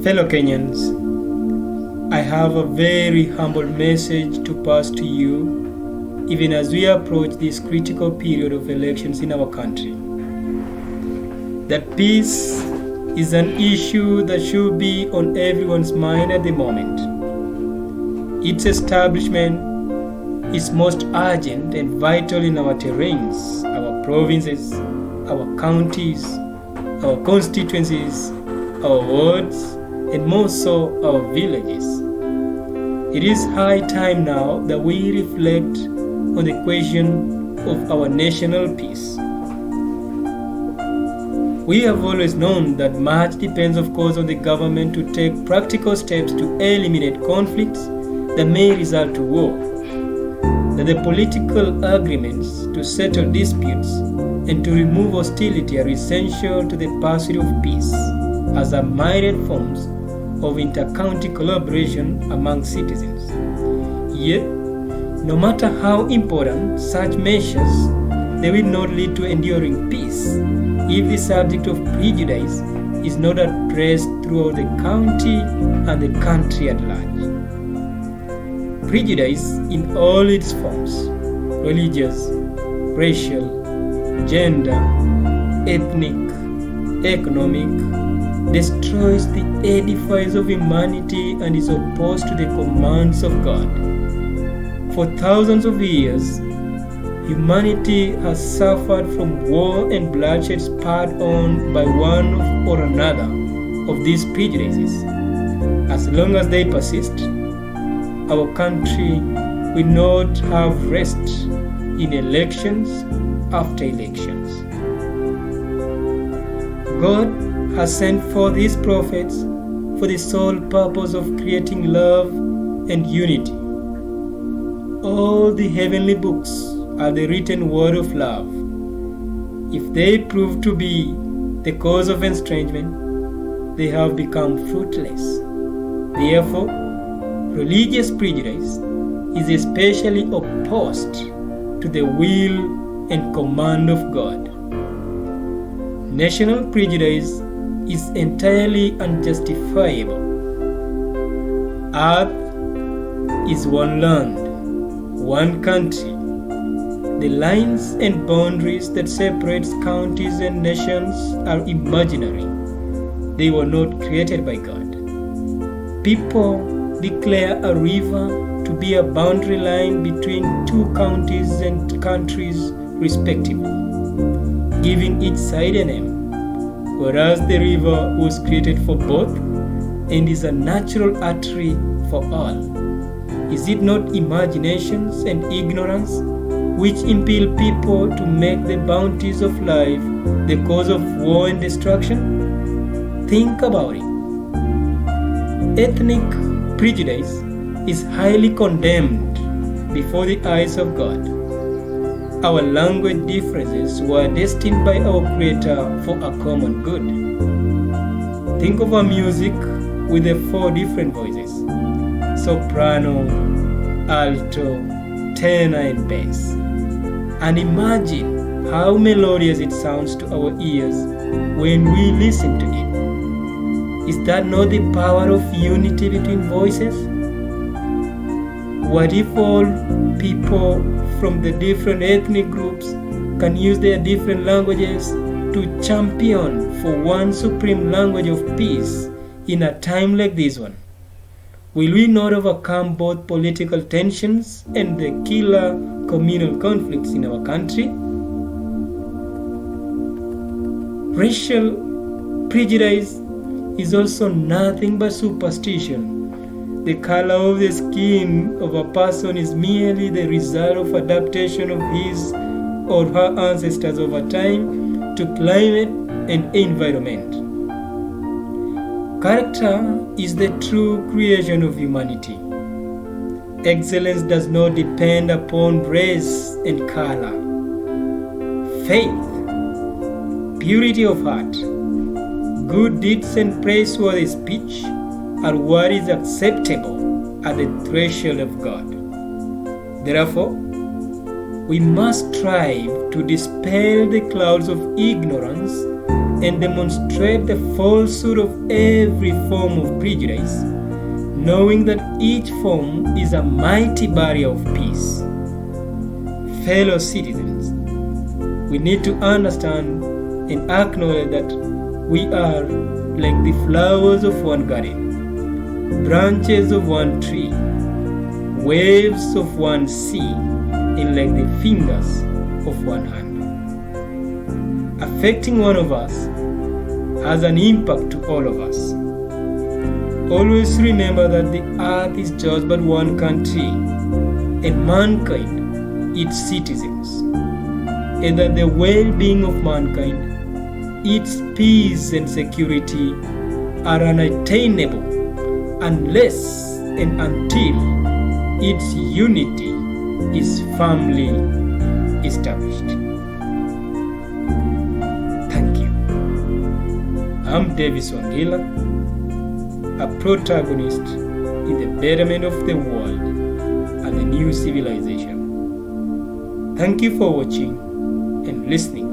Fellow Kenyans, I have a very humble message to pass to you, even as we approach this critical period of elections in our country. That peace is an issue that should be on everyone's mind at the moment. Its establishment is most urgent and vital in our terrains, our provinces, our counties, our constituencies, our wards, and more so our villages. It is high time now that we reflect on the question of our national peace. We have always known that much depends, of course, on the government to take practical steps to eliminate conflicts that may result to war. That the political agreements to settle disputes and to remove hostility are essential to the pursuit of peace as a myriad forms of inter-county collaboration among citizens. Yet, no matter how important such measures, they will not lead to enduring peace if the subject of prejudice is not addressed throughout the county and the country at large. Prejudice in all its forms, religious, racial, gender, ethnic, economic, destroys the edifice of humanity and is opposed to the commands of God. For thousands of years, humanity has suffered from war and bloodshed spurred on by one or another of these prejudices. As long as they persist, our country will not have rest in elections after elections. God has sent forth His prophets for the sole purpose of creating love and unity. All the heavenly books are the written word of love. If they prove to be the cause of estrangement, they have become fruitless. Therefore, religious prejudice is especially opposed to the will and command of God. National prejudice is entirely unjustifiable. Earth is one land, one country. The lines and boundaries that separate counties and nations are imaginary. They were not created by God. People declare a river to be a boundary line between two counties and countries respectively, giving each side a name, whereas the river was created for both and is a natural artery for all. Is it not imaginations and ignorance which impel people to make the bounties of life the cause of war and destruction? Think about it. Ethnic prejudice is highly condemned before the eyes of God. Our language differences were destined by our Creator for a common good. Think of our music with the 4 different voices: soprano, alto, tenor, and bass. And imagine how melodious it sounds to our ears when we listen to it. Is that not the power of unity between voices? What if all people from the different ethnic groups can use their different languages to champion for one supreme language of peace in a time like this one? Will we not overcome both political tensions and the killer communal conflicts in our country? Racial prejudice is also nothing but superstition. The color of the skin of a person is merely the result of adaptation of his or her ancestors over time to climate and environment. Character is the true creation of humanity. Excellence does not depend upon race and color. Faith, purity of heart, good deeds and praiseworthy speech are what is acceptable at the threshold of God. Therefore, we must strive to dispel the clouds of ignorance and demonstrate the falsehood of every form of prejudice, knowing that each form is a mighty barrier of peace. Fellow citizens, we need to understand and acknowledge that we are like the flowers of one garden, branches of one tree, waves of one sea, and like the fingers of one hand. Affecting one of us has an impact to all of us. Always remember that the earth is just but one country, and mankind its citizens, and that the well-being of mankind, its peace and security are unattainable unless and until its unity is firmly established. Thank you. I'm Davis Wangila, a protagonist in the betterment of the world and the new civilization. Thank you for watching and listening